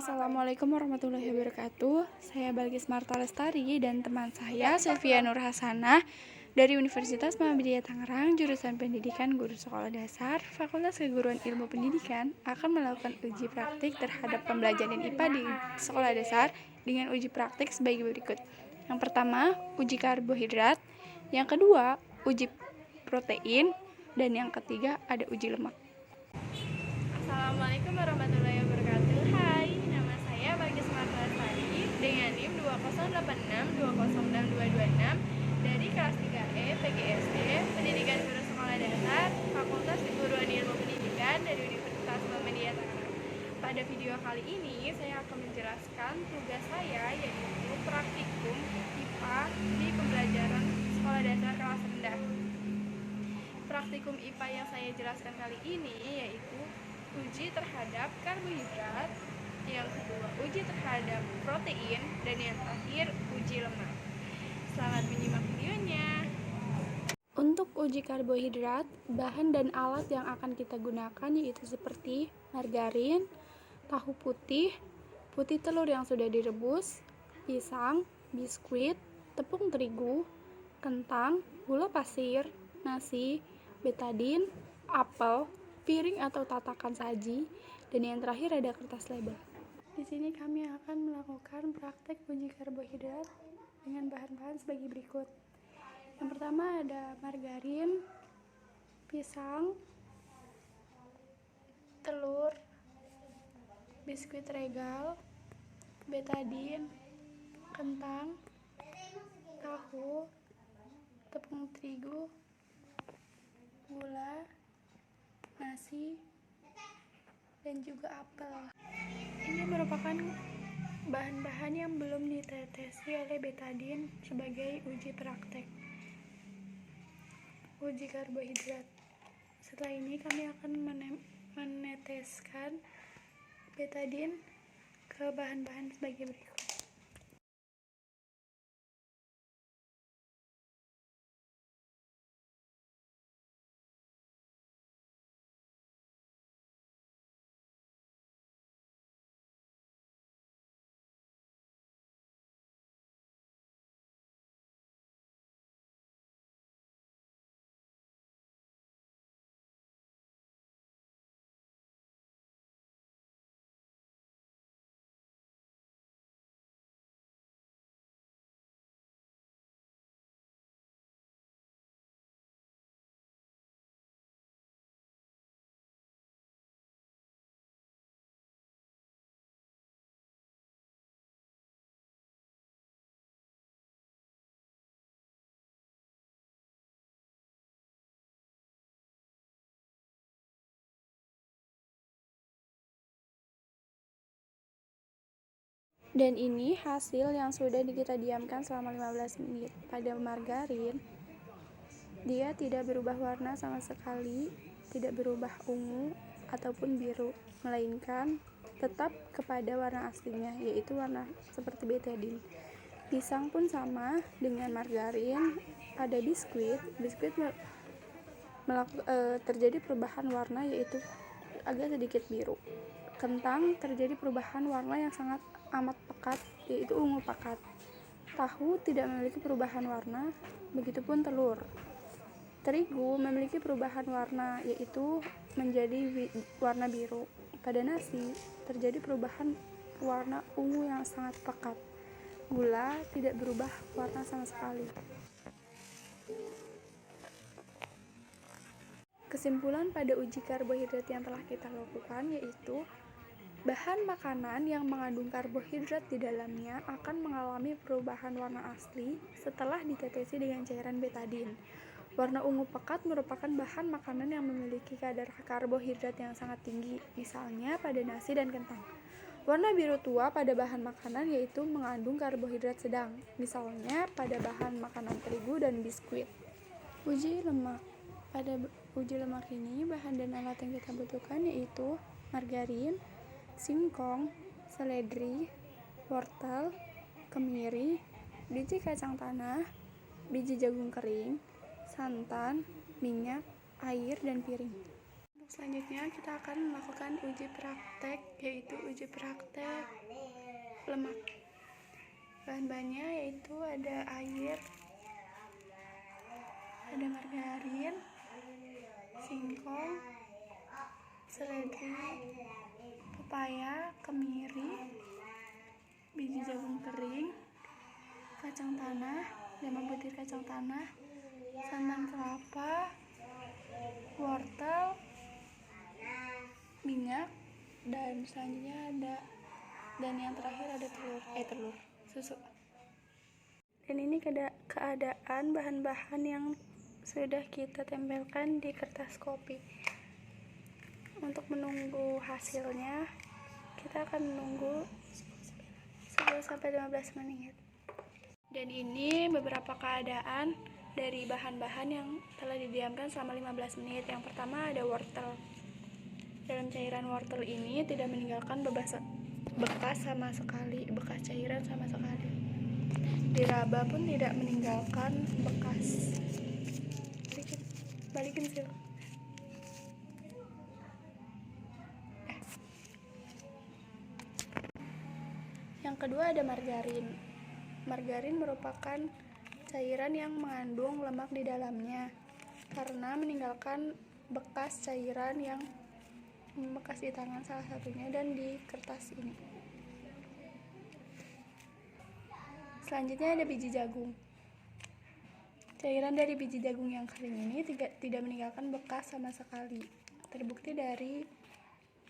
Assalamualaikum warahmatullahi wabarakatuh. Saya Balkis Marta Lestari dan teman saya Sylvia Nur Hasanah dari Universitas Muhammadiyah Tangerang, jurusan Pendidikan Guru Sekolah Dasar, Fakultas Keguruan Ilmu Pendidikan akan melakukan uji praktik terhadap pembelajaran IPA di sekolah dasar dengan uji praktik sebagai berikut. Yang pertama, uji karbohidrat. Yang kedua, uji protein. Dan yang ketiga, ada uji lemak. Assalamualaikum warahmatullahi wabarakatuh. Hai, nama saya Balkis Marta Lestari dengan NIM 2086206 dari kelas 3E PGSD Pendidikan Guru Sekolah Dasar Fakultas Keguruan Ilmu Pendidikan dari Universitas Muhammadiyah Tangerang. Pada video kali ini saya akan menjelaskan tugas saya, yaitu praktikum IPA di pembelajaran sekolah dasar kelas rendah. Praktikum IPA yang saya jelaskan kali ini yaitu uji terhadap karbohidrat, yang kedua uji terhadap protein, dan yang terakhir uji lemak. Selamat menyimak videonya. Untuk uji karbohidrat, bahan dan alat yang akan kita gunakan yaitu seperti margarin, tahu putih, putih telur yang sudah direbus, pisang, biskuit, tepung terigu, kentang, gula pasir, nasi, betadin, apel, piring atau tatakan saji, dan yang terakhir ada kertas label. Di sini kami akan melakukan praktek uji karbohidrat dengan bahan-bahan sebagai berikut. Yang pertama ada margarin, pisang, telur, biskuit regal, betadin, kentang, tahu, tepung terigu, gula, nasi, dan juga apel. Ini merupakan bahan-bahan yang belum ditetesi oleh betadin sebagai uji praktek uji karbohidrat. Setelah ini kami akan meneteskan betadin ke bahan-bahan sebagai berikut. Dan ini hasil yang sudah kita diamkan selama 15 menit. Pada margarin, dia tidak berubah warna sama sekali, tidak berubah ungu ataupun biru, melainkan tetap kepada warna aslinya, yaitu warna seperti betadin. Pisang pun sama dengan margarin. Ada biskuit terjadi perubahan warna, yaitu agak sedikit biru. Kentang terjadi perubahan warna yang sangat amat pekat, yaitu ungu pekat. Tahu tidak memiliki perubahan warna, begitupun telur. Terigu memiliki perubahan warna, yaitu menjadi warna biru. Pada nasi terjadi perubahan warna ungu yang sangat pekat. Gula tidak berubah warna sama sekali. Kesimpulan pada uji karbohidrat yang telah kita lakukan yaitu bahan makanan yang mengandung karbohidrat di dalamnya akan mengalami perubahan warna asli setelah ditetesi dengan cairan betadin. Warna ungu pekat merupakan bahan makanan yang memiliki kadar karbohidrat yang sangat tinggi, misalnya pada nasi dan kentang. Warna biru tua pada bahan makanan yaitu mengandung karbohidrat sedang, misalnya pada bahan makanan terigu dan biskuit. Uji lemak. Pada uji lemak ini, bahan dan alat yang kita butuhkan yaitu margarin, singkong, seledri, wortel, kemiri, biji kacang tanah, biji jagung kering, santan, minyak, air, dan piring. Untuk Selanjutnya kita akan melakukan uji praktek, yaitu uji praktek lemak. Bahan-bahannya yaitu ada air, ada margarin, singkong, seledri, pepaya, kemiri, biji jagung kering, kacang tanah, 5 butir kacang tanah, santan kelapa, wortel, minyak, dan selanjutnya yang terakhir ada susu. Dan ini keadaan bahan-bahan yang sudah kita tempelkan di kertas kopi. Untuk menunggu hasilnya, kita akan menunggu 10-15 menit. Dan ini beberapa keadaan dari bahan-bahan yang telah didiamkan selama 15 menit. Yang pertama ada wortel. Dalam cairan wortel ini tidak meninggalkan bekas cairan sama sekali. Diraba pun tidak meninggalkan bekas. Balikin sil. Yang kedua ada margarin. Margarin merupakan cairan yang mengandung lemak di dalamnya karena meninggalkan bekas cairan yang membekas di tangan salah satunya dan di kertas ini. Selanjutnya ada biji jagung. Cairan dari biji jagung yang kering ini tidak meninggalkan bekas sama sekali. Terbukti dari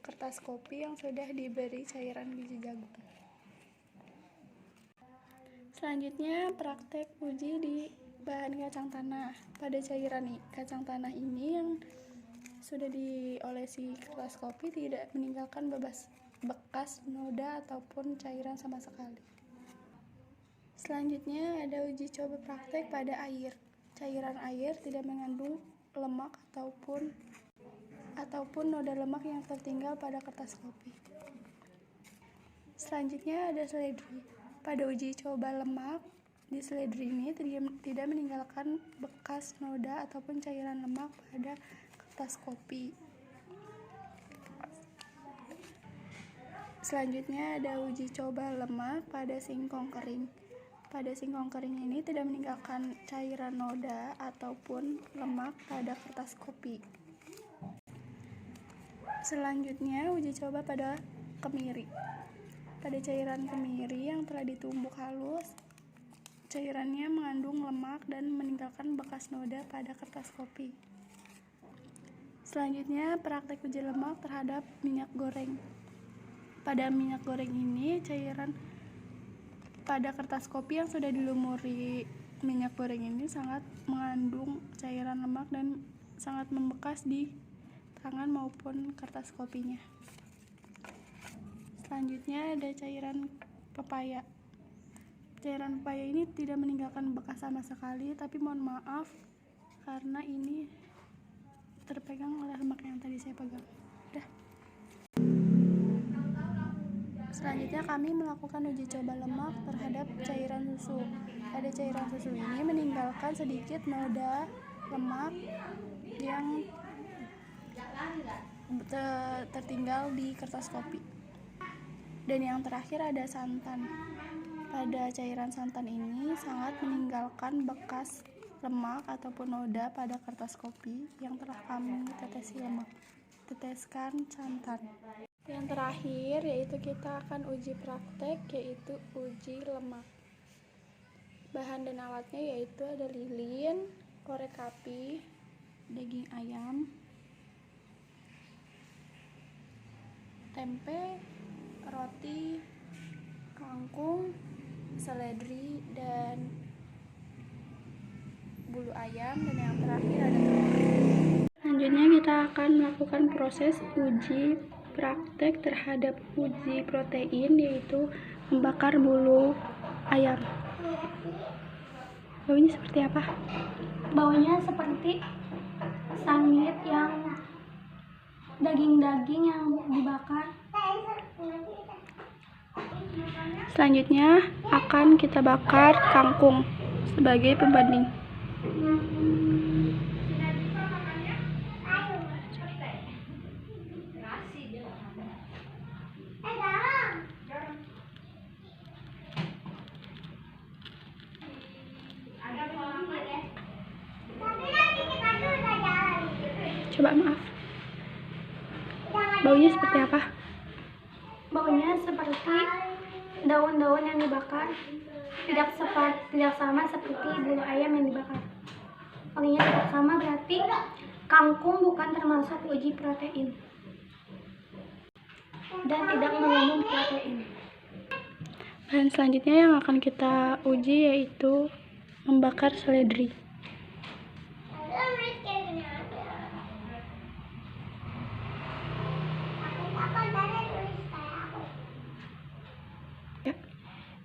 kertas kopi yang sudah diberi cairan biji jagung. Selanjutnya praktek uji di bahan kacang tanah. Pada cairan kacang tanah ini yang sudah diolesi kertas kopi tidak meninggalkan bekas noda ataupun cairan sama sekali. Selanjutnya ada uji coba praktek pada air. Cairan air tidak mengandung lemak ataupun noda lemak yang tertinggal pada kertas kopi. Selanjutnya ada seledri. Pada uji coba lemak, di seledri ini tidak meninggalkan bekas noda ataupun cairan lemak pada kertas kopi. Selanjutnya ada uji coba lemak pada singkong kering. Pada singkong kering ini tidak meninggalkan cairan noda ataupun lemak pada kertas kopi. Selanjutnya uji coba pada kemiri. Pada cairan kemiri yang telah ditumbuk halus, cairannya mengandung lemak dan meninggalkan bekas noda pada kertas kopi. Selanjutnya praktek uji lemak terhadap minyak goreng. Pada minyak goreng ini cairan pada kertas kopi yang sudah dilumuri minyak goreng ini sangat mengandung cairan lemak dan sangat membekas di tangan maupun kertas kopinya. Selanjutnya ada cairan pepaya. Cairan pepaya ini tidak meninggalkan bekas sama sekali, tapi mohon maaf karena ini terpegang oleh lemak yang tadi saya pegang. Selanjutnya kami melakukan uji coba lemak terhadap cairan susu. Pada cairan susu ini meninggalkan sedikit noda lemak yang tertinggal di kertas kopi. Dan yang terakhir ada santan. Pada cairan santan ini sangat meninggalkan bekas lemak ataupun noda pada kertas kopi yang telah kami teteskan santan. Yang terakhir yaitu kita akan uji praktek, yaitu uji lemak. Bahan dan alatnya yaitu ada lilin, korek api, daging ayam, tempe, roti, kangkung, seledri, dan bulu ayam, dan yang terakhir ada telur. Selanjutnya kita akan melakukan proses uji praktek terhadap uji protein, yaitu membakar bulu ayam. Baunya seperti apa? Baunya seperti sangit yang daging-daging yang dibakar. Selanjutnya akan kita bakar kangkung sebagai pembanding. Coba maaf. Baunya seperti apa? Baunya seperti daun-daun yang dibakar, tidak sama seperti bulu ayam yang dibakar. Wanginya tidak sama, berarti kangkung bukan termasuk uji protein dan tidak mengandung protein. Bahan selanjutnya yang akan kita uji yaitu membakar seledri. Ya.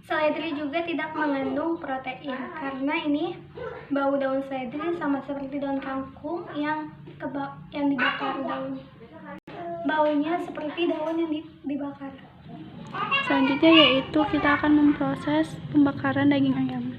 Seledri juga tidak mengandung protein karena ini bau daun seledri sama seperti daun kangkung yang dibakar daun. Baunya seperti daun yang dibakar. Selanjutnya yaitu kita akan memproses pembakaran daging ayam.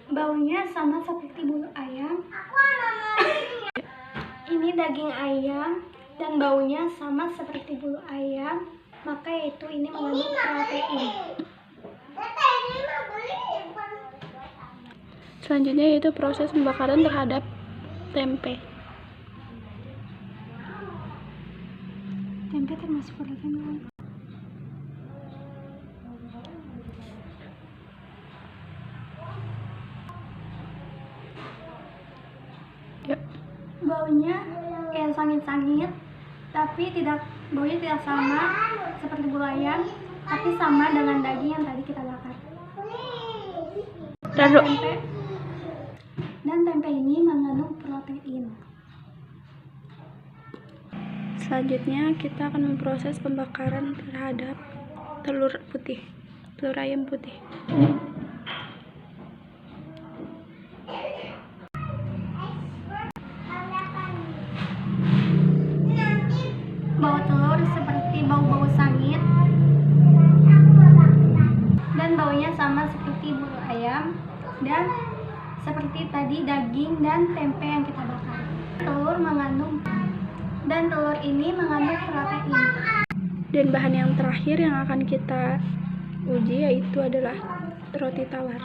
Baunya sama seperti bulu ayam. Ini daging ayam dan baunya sama seperti bulu ayam, maka yaitu ini mengandung protein. Selanjutnya yaitu proses pembakaran terhadap tempe. Tempe termasuk protein kan? Ya. Baunya kayak sangit-sangit, tapi baunya tidak sama seperti bulu ayam, tapi sama dengan daging yang tadi kita bakar. Dan tempe ini mengandung protein. Selanjutnya kita akan memproses pembakaran terhadap telur ayam putih. Bau telur seperti bau-bau sangit dan baunya sama seperti bulu ayam dan seperti tadi daging dan tempe yang kita bakar. Telur ini mengandung protein. Dan bahan yang terakhir yang akan kita uji yaitu adalah roti tawar.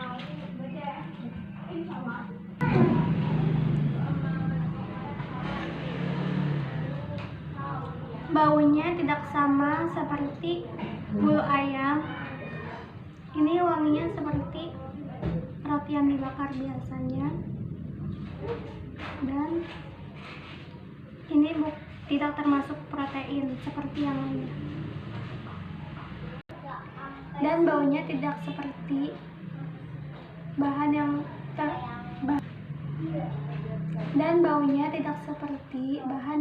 Baunya tidak sama seperti bulu ayam. Ini wanginya seperti roti yang dibakar biasanya. Dan ini tidak termasuk protein seperti yang lainnya. Dan baunya tidak seperti bahan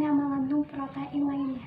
yang mengandung protein lainnya.